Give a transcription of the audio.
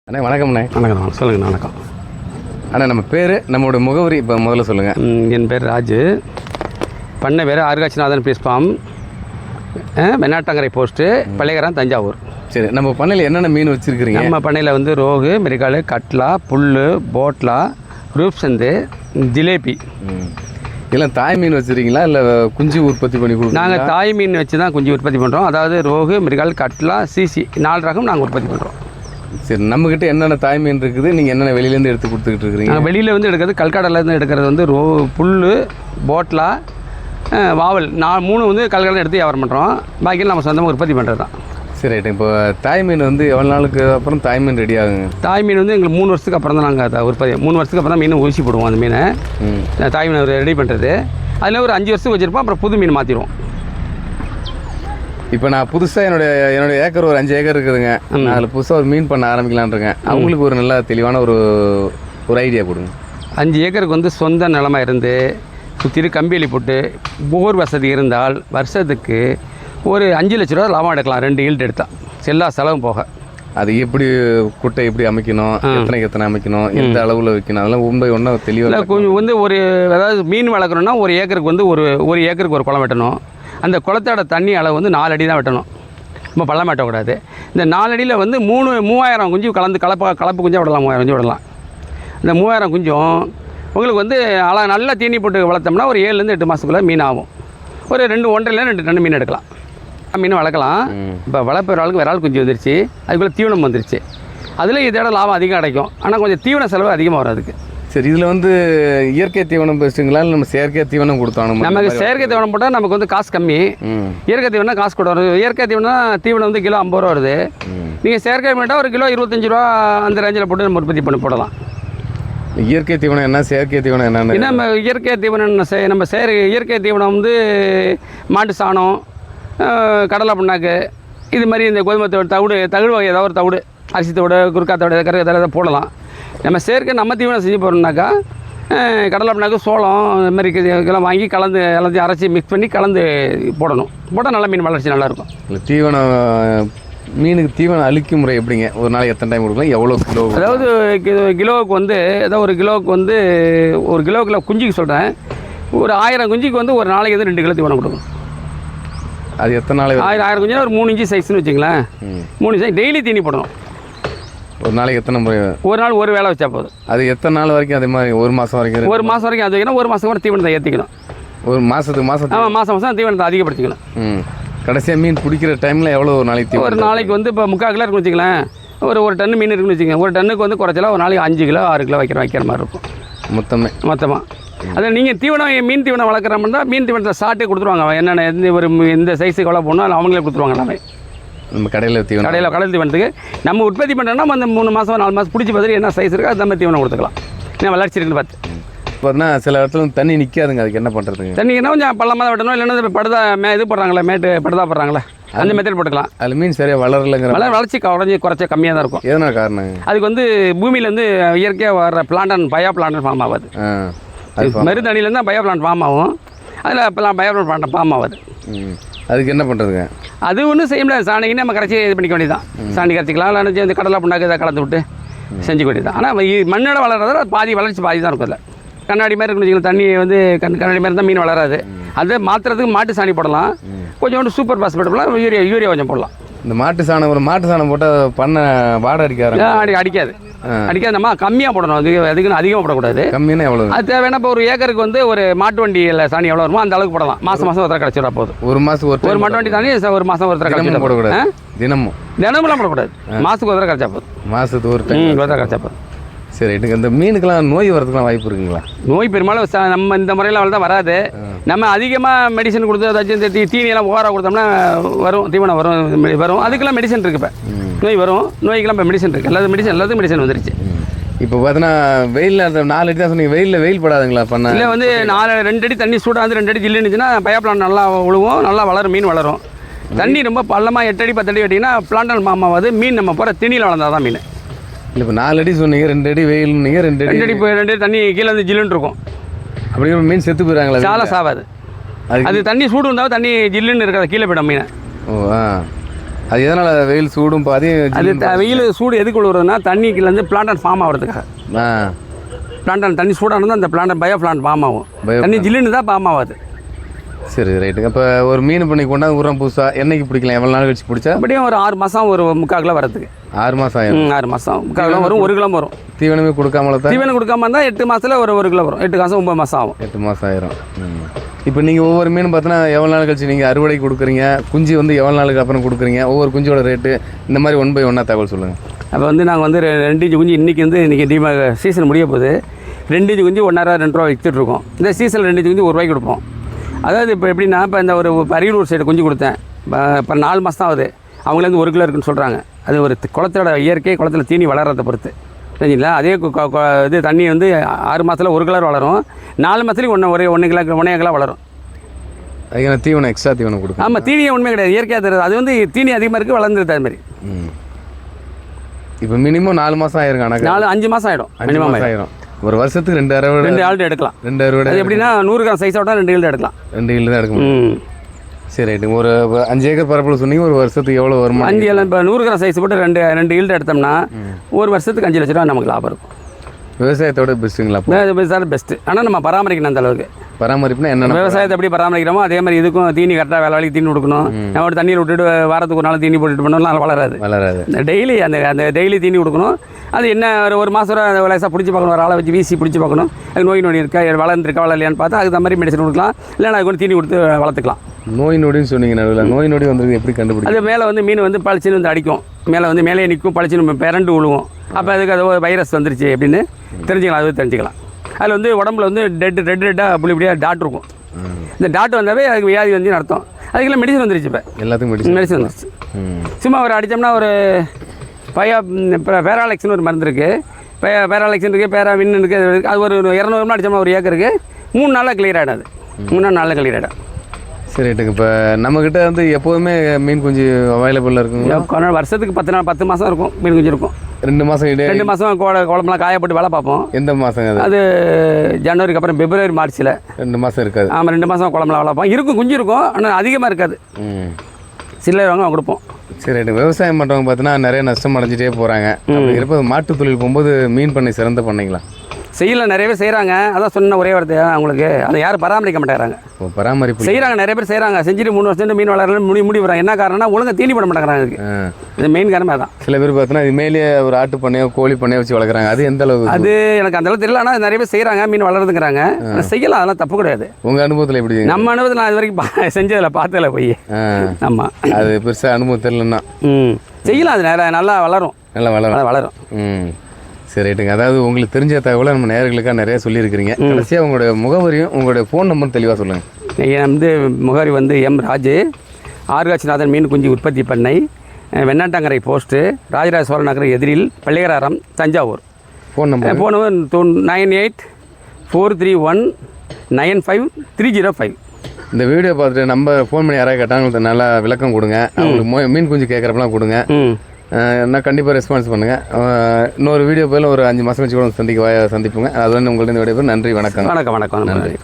அண்ணே வணக்கம்ண்ணே. வணக்கம். சொல்லுங்கண்ணா. வணக்கம் அண்ணா. நம்ம பேர் நம்மளோட முகவரி இப்போ முதல்ல சொல்லுங்கள். என் பேர் ராஜு. பண்ணை பேர் ஆர்காட்சிநாதன் பீஸ் ஃபார்ம், வெண்ணாட்டங்கரை போஸ்ட்டு, பள்ளிகரம், தஞ்சாவூர். சரி, நம்ம பண்ணையில் என்னென்ன மீன் வச்சுருக்கிறீங்க? நம்ம பண்ணையில் வந்து ரோகு, மிரிக்கால், கட்லா, புல், போட்லா, ரூப்சந்து, ஜிலேபி. இதெல்லாம் தாய் மீன் வச்சுருக்கீங்களா இல்லை குஞ்சு உற்பத்தி பண்ணி கொடுக்குறீங்களா? நாங்கள் தாய் மீன் வச்சு தான் குஞ்சு உற்பத்தி பண்ணுறோம். அதாவது ரோகு, மிரிக்கால், கட்லா, சிசி 4 ரகம் நாங்கள் உற்பத்தி பண்ணுறோம். சரி, நம்மக்கிட்ட என்னென்ன தாய் மீன் இருக்குது, நீங்கள் என்னென்ன வெளியிலேருந்து எடுத்து கொடுத்துக்கிட்டு இருக்கிறீங்க? நாங்கள் வெளியில் வந்து எடுக்கிறது, கல்கடலேருந்து எடுக்கிறது வந்து புல், போட்லா, வாவல் 3 வந்து கல்கடலை எடுத்து வியாபாரம் பண்ணுறோம். பாக்கியில் நம்ம சொந்தமாக உற்பத்தி பண்ணுறது தான். சரி ரைட்டு. இப்போ தாய் மீன் வந்து எவ்வளோ நாளுக்கு அப்புறம் தாய் மீன் ரெடி ஆகுங்க? தாய் மீன் வந்து எங்களுக்கு 3 வருஷத்துக்கு அப்புறம் தான் நாங்கள் உற்பத்தி 3 வருஷத்துக்கு அப்புறம் தான் மீன் ஊசி போடுவோம். அந்த மீனை தாய் மீனை ரெடி பண்ணுறது. அதில் ஒரு 5 வருஷத்துக்கு வச்சுருப்போம். அப்புறம் புது மீன் மாற்றிடுவோம். இப்போ நான் புதுசாக என்னுடைய ஏக்கர் ஒரு 5 ஏக்கர் இருக்குதுங்க. நான் அதில் புதுசாக ஒரு மீன் பண்ண ஆரம்பிக்கலான்ருக்கேன். அவங்களுக்கு ஒரு நல்ல தெளிவான ஒரு ஐடியா கொடுங்க. 5 ஏக்கருக்கு வந்து சொந்த நிலமாக இருந்து சுற்றிட்டு கம்பியலி போட்டு போர் வசதி இருந்தால் வருஷத்துக்கு ஒரு 5 லட்ச ரூபா லாபம் எடுக்கலாம். 2 ஈல்டு எடுத்தால் எல்லா செலவும் போக. அது எப்படி குட்டை எப்படி அமைக்கணும், எத்தனை அமைக்கணும், எந்த அளவில் வைக்கணும், அதெல்லாம் ஒன்றா தெளிவாக கொஞ்சம் வந்து அதாவது மீன் வளர்க்குறோன்னா ஒரு ஏக்கருக்கு வந்து ஒரு ஏக்கருக்கு ஒரு குளம் வெட்டணும். அந்த குளத்தோட தண்ணி அளவு வந்து 4 அடி தான் வெட்டணும். ரொம்ப பள்ளம் வெட்டக்கூடாது. இந்த 4 அடியில் வந்து 3000 குஞ்சு கலப்பு குஞ்சாக விடலாம். 3000 குஞ்சு விடலாம். இந்த 3000 குஞ்சும் உங்களுக்கு வந்து நல்லா தீனி போட்டு வளர்த்தோம்னா ஒரு 7லேருந்து 8 மாதத்துக்குள்ளே மீன் ஆகும். ஒரு 1.5 டன் மீன் எடுக்கலாம். மீன் வளர்க்கலாம். இப்போ வளர்ப்புற ஆளுக்கு வேற ஆள் குஞ்சு வந்துருச்சு. அதுக்குள்ளே தீவனம் வந்துருச்சு. அதில் இதோட லாபம் அதிகம் கிடைக்கும். ஆனால் கொஞ்சம் தீவன செலவு அதிகமாக வரும் அதுக்கு. சரி, இதில் வந்து இயற்கை தீவனம் பெஸ்ட்டுங்களா இல்லை நம்ம செயற்கை தீவனம் கொடுத்தோம்? நமக்கு செயற்கை தீவனம் போட்டால் நமக்கு வந்து காசு கம்மி. இயற்கை தீவனம் காசு கூட வரும். இயற்கை தீவனம் வந்து கிலோ 50 ரூபா வருது. நீங்கள் செயற்கை போட்டால் ஒரு கிலோ 25 ரூபா அந்த ரேஞ்சில் போட்டு நம்ம உற்பத்தி பண்ணி போடலாம். இயற்கை தீவனம் என்ன, செயற்கை தீவனம் என்னென்ன? நம்ம இயற்கை தீவனம் நம்ம இயற்கை தீவனம் வந்து மாட்டு சாணம், கடலை புண்ணாக்கு, இது மாதிரி இந்த கோதுமை தவிடு வகை ஏதாவது ஒரு தவிடு, அரிசி தவிடு, குறுக்கா தவிடு, கரு எதாவது போடலாம். நம்ம செயற்கை நம்ம தீவனம் செஞ்சு போகிறோம்னாக்கா கடலை புண்ணாக்கு, சோளம் இது மாதிரி இதெல்லாம் வாங்கி கலந்து எல்லாத்தையும் அரைச்சி மிக்ஸ் பண்ணி கலந்து போடணும். போட்டால் நல்ல மீன் வளர்ச்சி நல்லாயிருக்கும். இல்லை தீவனம் மீனுக்கு தீவனம் அளிக்கும் முறை எப்படிங்க? ஒரு நாளைக்கு எத்தனை டைம் கொடுக்கலாம், எவ்வளோ கிலோ? அதாவது கிலோவுக்கு வந்து ஒரு கிலோவுக்கு வந்து ஒரு கிலோ குஞ்சுக்கு சொல்கிறேன். ஒரு 1000 குஞ்சுக்கு வந்து ஒரு நாளைக்கு வந்து 2 கிலோ தீவனம் கொடுக்கணும். அது எத்தனை நாளைக்கு? 1000 குஞ்சுனா ஒரு 3 இன்ச்சு சைஸ்னு வச்சுங்களேன். 3 இன்ச்சு டெய்லி தீனி போடணும். ஒரு நாளைக்கு எத்தனை முறை? ஒரு நாள் ஒரு வேலை வச்சா போதும். அது எத்தனை நாள் வரைக்கும்? அதே மாதிரி 1 மாதம் வரைக்கும்? 1 மாதம் வரைக்கும் அது வைக்கணும். 1 மாதம் கூட தீவனத்தை ஏற்றிக்கணும். ஒரு மாதத்துக்கு ஆமாம், மாதம் தீவனத்தை அதிகப்படுத்திக்கணும். கடைசியாக மீன் பிடிக்கிற டைமில் எவ்வளோ ஒரு நாளைக்கு தீவனம்? ஒரு நாளைக்கு வந்து இப்போ 3/4 கிலோ இருக்குன்னு வச்சுக்கலாம். ஒரு டன் மீன் இருக்குன்னு வச்சுக்கோங்க. ஒரு டன்னுக்கு வந்து குறைச்சலாம் ஒரு நாளைக்கு 5 கிலோ 6 கிலோ வைக்கிற மாதிரி இருக்கும் மொத்தமாக. அதில் நீங்கள் மீன் தீவனம் வளர்க்குற மாதிரி தான் மீன் தீவனத்தை சாட்டே கொடுத்துருவாங்க. என்னென்ன எந்த சைஸுக்கு எவ்வளோ போடணும் அவங்களே கொடுத்துருவாங்க எல்லாமே. நம்ம கடையில் தீவனத்துக்கு நம்ம உற்பத்தி பண்ணுறோன்னா அந்த 3 மாதம் 4 மாதம் பிடிச்சி பார்த்துட்டு என்ன சைஸ் இருக்கோ அது நம்ம தீவனம் கொடுத்துக்கலாம். என்ன வளர்ச்சி இருக்குன்னு பார்த்து. பார்த்தீங்கன்னா சில இடத்துல தண்ணி நிற்காதுங்க. அதுக்கு என்ன பண்ணுறதுங்க? தண்ணிக்குன்னா கொஞ்சம் பள்ளமாக தான் வெட்டணும். இல்லைன்னா படுதா இது போடுறாங்களே, மேட்டு படுதா போடுறாங்களே, அந்த மெத்தட் போட்டுக்கலாம். அது மீன் சரியாக வளரலைங்கிற வளர்ச்சி குறைச்ச கம்மியாக தான் இருக்கும். எதனா காரணம்? அதுக்கு வந்து பூமியில் வந்து இயற்கையாக வர பயோ பிளான்டன் ஃபார்ம் ஆகாது. மருந்தடியிலேருந்து பயோ பிளான்ட் ஃபார்ம் ஆகும். அதில் இப்போலாம் பயோ பிளான்ட் ஃபார்ம் ஆகாது. அதுக்கு என்ன பண்ணுறதுங்க? அது ஒன்றும் செய்ய முடியாது. சாணிக்குன்னு நம்ம கரைச்சி இது பண்ணிக்க வேண்டியதான். சாணி கரைச்சிக்கலாம். இல்லை இந்த கடலை புண்ணாக்கு இதை கலந்து விட்டு செஞ்சுக்க வேண்டியதான். ஆனால் மண்ணோட வளர்றத பாதி வளர்ச்சி பாதி தான் இருக்கும். அதில் கண்ணாடி மாதிரி இருக்குன்னு வச்சுக்கலாம். தண்ணி வந்து கண்ணாடி மாதிரி தான் மீன் வளராது. அதை மாற்றுறதுக்கு மாட்டு சாணி போடலாம். கொஞ்சோண்டு சூப்பர் பாஸ்பேட் போடலாம். யூரியா கொஞ்சம் போடலாம். இந்த மாட்டு சாணம் போட்டால் பண்ண வாடை அடிக்காது. நம்ம கம்மியாக போடணும். அதுக்குன்னு அதிகமாக போடக்கூடாது. கம்மியாக எவ்வளோ? அது தேவைன்னா இப்போ ஒரு ஏக்கருக்கு வந்து ஒரு மாட்டு வண்டியில் சாணி எவ்வளோ வருமோ அந்த அளவுக்கு போடலாம். மாதம் ஒருத்தர கிடச்சிடா போதும். ஒரு மாதத்துக்கு ஒரு மாட்டு வண்டி சாணி ஒரு மாதம் ஒருத்தர கிடச்சி போடக்கூடாது. தினமெல்லாம் போடக்கூடாது. மாதத்துக்கு ஒருத்தர கிடச்சா போதும். மாதத்துக்கு ஒருத்தர கிடச்சா போதும். சரி, இந்த மீனுக்கெல்லாம் நோய் வரதுக்குலாம் வாய்ப்பு இருக்குங்களா? நோய் பெரும்பாலும் நம்ம இந்த முறையில் அவள் தான் வராது. நம்ம அதிகமாக மெடிசன் கொடுத்து ஏதாச்சும் இந்த தீனியெல்லாம் ஓவராக கொடுத்தோம்னா தீவனம் வரும். அதுக்கெல்லாம் மெடிசன் இருக்குது. இப்போ நோய் வரும். நோய்க்கெல்லாம் இப்போ மெடிசன் இருக்குது. எல்லாத்துக்கும் மெடிசன் வந்துருச்சு. இப்போ பார்த்தீங்கன்னா வெயிலில் அந்த 4 அடி தான் சொன்னீங்க. வெயில் படாதுங்களா? பண்ண இல்லை வந்து 2 அடி தண்ணி சூடாக 2 அடி ஜில்லுன்னுச்சுன்னா பயோபிளான் நல்லா விழுவும், நல்லா வளரும், மீன் வளரும். தண்ணி ரொம்ப பள்ளமாக 8 அடி 10 அடி வெட்டிங்கன்னா பிளான்டன் மாமாவது மீன் நம்ம போகிற திணியில் வளர்ந்தால் தான் மீன். இல்லை இப்போ 4 அடி சொன்னீங்க, 2 அடி வெயில்னீங்க, 2 அடி தண்ணி கீழே வந்து ஜில்லுன்னு இருக்கும். அப்படி மீன் செத்து போயிடறாங்களா? சாலை சாவாது. அது தண்ணி சூடு இருந்தால் தண்ணி ஜில்லுன்னு இருக்காது, கீழே போய்டும் மீன். அது எதனால் வெயில் சூடும் பாதி அது வெயில் சூடு எதுக்கு விழுவுறதுன்னா தண்ணிக்குலேருந்து பிளான்டன் ஃபார்ம் ஆகிறதுக்காக. பிளான்டன் தண்ணி சூடாக இருந்தால் அந்த பிளான்டன் பயோ பிளான்ட் ஃபார்ம் ஆகும். தண்ணி ஜில்லுன்னு தான் ஃபார்ம் ஆகாது. சரி ரைட்டுங்க. இப்போ ஒரு மீன் பண்ணி கொண்டாந்து உரம் புதுசாக என்னைக்கு பிடிக்கலாம்? எவ்வளோ நாள் கழிச்சு பிடிச்சா? அப்படியே ஒரு 6 மாதம் ஒரு 3/4 கிலோ வரதுக்கு. 6 மாதம் ஆயிடும். 6 மாதம் 3/4 கிலோ வரும், 1 கிலோ வரும். தீவனமே கொடுக்காமல தான்? தீவனம் கொடுக்காம இருந்தால் 8 மாதத்தில் ஒரு 1 கிலோ வரும். 8 மாதம் 9 மாதம் ஆகும். 8 மாதம் ஆயிரும். இப்போ நீங்கள் ஒவ்வொரு மீன் பார்த்தீங்கன்னா எவ்வளோ நாள் கழிச்சு நீங்கள் அறுவடைக்கு கொடுக்குறீங்க, குஞ்சு வந்து எவ்வளோ நாளுக்கு அப்புறம் கொடுக்குறீங்க, ஒவ்வொரு குஞ்சோட ரேட்டு இந்த மாதிரி 1 by 1 தகவல் சொல்லுங்கள். அப்போ வந்து நாங்கள் வந்து 2 இன்ச்சு குஞ்சு இன்றைக்கி சீசன் முடிய போகுது. 2 இன்ச்சு குஞ்சு 1.5 2 ரூபா விற்றுட்ருக்கோம். இந்த சீசனில் 2 இன்ச்சு குஞ்சு 1 ரூபாய்க்கு கொடுப்போம். அதாவது இப்போ எப்படின்னா, இப்போ இந்த ஒரு அரியலூர் சைடு குஞ்சு கொடுத்தேன். இப்போ 4 மாதம் தான் ஆகுது. அவங்களேருந்து 1 கிலோ இருக்குன்னு சொல்கிறாங்க. அது ஒரு குளத்தோட இயற்கை, குளத்தில் தீனி வளர்கிறத பொறுத்து சரிங்களா. அதே இது தண்ணி வந்து 6 மாதத்தில் 1 கிலோ வளரும். 4 மாதத்துலேயும் 1 கிலோ 1.5 கிலோ வளரும். அதுக்கான தீவனம் எக்ஸ்ட்ரா தீவனம் கொடுக்கும். ஆமாம், தீனியே ஒன்றுமே கிடையாது, இயற்கையாக தருது. அது வந்து தீனி அதிகமாக இருக்குது, வளர்ந்துருது அது மாதிரி. இப்போ மினிமம் 4 மாதம் ஆயிருங்க. ஆனால் 5 மாதம் ஆகிடும். மினிமம் ஆயிடும். ஒரு வருஷத்துக்கு 2 அறுவடை 2 ஆல்ரெடி எடுக்கலாம். 2 அறுவடை. அது எப்படின்னா 100 கிராம் சைஸ் விட்டால் 2 கிலோ எடுக்கலாம். 2 கிலோ தான் எடுக்க முடியும். சரி ரைட்டு. ஒரு 5 ஏக்கர் பரப்பில் சொன்னீங்க, ஒரு வருஷத்துக்கு எவ்வளோ வருமானம்? 5 இப்போ 100 கிராம் சைஸ் போட்டு 2 கிலோ எடுத்தோம்னா ஒரு வருஷத்துக்கு 5 லட்ச ரூபா நமக்கு லாபம் இருக்கும். விவசாயத்தோட பெஸ்ட்டுங்களா? விவசாயம் பெஸ்ட்டு. ஆனால் நம்ம பராமரிக்கணும் அந்த அளவுக்கு. பராமரிப்புனா என்ன? விவசாயத்தை எப்படி பராமரிக்கிறோமோ அதே மாதிரி இதுக்கும் தீனி கரெக்டாக வேலைக்கு தீனி கொடுக்கணும். நம்ம ஒரு தண்ணீர் விட்டுட்டு வாரத்துக்கு 1 நாள் தீனி போட்டுட்டு பண்ணோம்னா வளராது. டெய்லி அந்த டெய்லி தீனி கொடுக்கணும். அது என்ன ஒரு மாதம் லேசாக பிடிச்சி பார்க்கணும், ஒரு ஆளை வச்சு வீசி பிடிச்சி பார்க்கணும். அது நோய் இருக்கா, வளர்ந்துருக்கா வளரலையான்னு பார்த்தா அதுக்கு மாதிரி மெடிசன் கொடுக்கலாம். இல்லைனா அதுக்கு வந்து தீனி கொடுத்து வளர்த்துக்கலாம். நோய் நொடின்னு சொன்னீங்க நடுவில். நோய் நொடி வந்து எப்படி கண்டுபிடிக்கும்? அது மேலே வந்து மீன் வந்து பளிச்சுன்னு வந்து அடிக்கும். மேலே நிற்கும், பளிச்சுன்னு பிறண்டு விழுவும். அப்போ அதுக்கு அது வைரஸ் வந்துருச்சு அப்படின்னு தெரிஞ்சுக்கலாம். அது தெரிஞ்சுக்கலாம். அதில் வந்து உடம்புல வந்து ரெட்டாக புள்ளிப்படியாக டாட் இருக்கும். இந்த டாட் வந்தாவே அதுக்கு வியாதி வந்து அர்த்தம். அதுக்கெல்லாம் மெடிசன் வந்துருச்சு. இப்போ எல்லாத்துக்கும் மெடிசன் வந்துருச்சு. சும்மா ஒரு அடித்தோம்னா ஒரு பேராலெக்ஸ்னு ஒரு மருந்து இருக்குது. பேராலெக்ஸன் இருக்குது, பேராவின் இருக்குது. அது ஒரு 200 மணி அடித்தோம்னா ஒரு ஏக்கருக்கு 3 நாளில் கிளியர் ஆகிடாது. 3 நாளில் கிளியர் ஆகிடும். சரி ரைட்டுங்க. இப்போ நம்மக்கிட்ட வந்து எப்போதுமே மீன் குஞ்சு அவைலபிளாக இருக்குங்க. வருஷத்துக்கு 10 மாதம் இருக்கும் மீன் குஞ்சு இருக்கும். 2 மாதம் 2 மாதம் குழம்புலாம் காயப்பட்டு வேலை பார்ப்போம். எந்த மாதங்க அது? அது ஜனவரிக்கு அப்புறம் பிப்ரவரி மார்ச்சில் 2 மாதம் இருக்காது. ஆமாம், 2 மாதம் குழம்புலாம் வேலை பார்ப்போம். இருக்கும், குஞ்சு இருக்கும், ஆனால் அதிகமாக இருக்காது. சில்லறை வாங்க கொடுப்போம். சரி ரைட்டு. விவசாயம் பண்ணுறவங்க பார்த்தீங்கன்னா நிறைய நஷ்டம் அடைஞ்சிட்டே போகிறாங்க. அப்படிங்கிறப்ப மாட்டு தொழில் போகும்போது மீன் பண்ணை சிறந்த பண்ணைங்களா? செய்யல, நிறைய பேர் செய்கிறாங்க. அதான் சொன்ன ஒரே வார்த்தை அவங்களுக்கு, அதை யாரும் பராமரிக்க மாட்டேங்கிறாங்க. பராமரிப்பு செய்கிறாங்க, நிறைய பேர் செய்கிறாங்க. செஞ்சுட்டு 3 வருஷம் மீன் வளரலாம் முடி வராங்க. என்ன காரணம்னா ஒழுங்காக தீனி பண்ண மாட்டேங்கிறாங்க. இது மெயின் காரணமே தான். சில பேர் பார்த்தீங்கன்னா இது மேலேயே ஒரு ஆட்டு பண்ணையோ கோழி பண்ணையோ வச்சு வளர்க்குறாங்க. அது எந்த அளவு? அது எனக்கு அந்த அளவுக்கு தெரியல. ஆனால் நிறைய பேர் செய்கிறாங்க, மீன் வளருதுங்கிறாங்க. செய்யலாம், அதெல்லாம் தப்பு கிடையாது. உங்கள் அனுபவத்தில் எப்படி? நம்ம அனுபவத்தில் நான் இது வரைக்கும் செஞ்சதில்லை, பார்த்ததில்ல போய். ஆமாம், அது பெருசாக அனுபவம் தெரியலன்னா செய்யலாம். அது நல்லா வளரும். வளரும். சரி ரைட்டுங்க. அதாவது உங்களுக்கு தெரிஞ்ச தகவலை நம்ம நேயர்களுக்காக நிறைய சொல்லியிருக்கிறீங்க. கடைசியாக உங்களுடைய முகவரியும் உங்களுடைய ஃபோன் நம்பரும் தெளிவாக சொல்லுங்கள். என் முகவரி வந்து எம் ராஜு, ஆர்காட்சிநாதன் மீன் குஞ்சு உற்பத்தி பண்ணை, வெண்ணாட்டாங்கரை போஸ்ட்டு, ராஜராஜ சோழ நகர் எதிரில், பள்ளிகராரம், தஞ்சாவூர். Phone number 9841953005. இந்த வீடியோ பார்த்துட்டு நம்ம ஃபோன் பண்ணி யாராவது கேட்டாங்க நல்லா விளக்கம் கொடுங்க. அவங்களுக்கு மீன் குஞ்சு கேட்குறப்பெல்லாம் கொடுங்க. நான் கண்டிப்பாக ரெஸ்பான்ஸ் பண்ணுங்கள். இன்னொரு வீடியோ போயில் ஒரு 5 மாதம் வச்சு கூட சந்திப்போங்க. அது வந்து உங்கள்கிட்ட இந்த வீடியோ. நன்றி, வணக்கம். வணக்கம். நன்றி.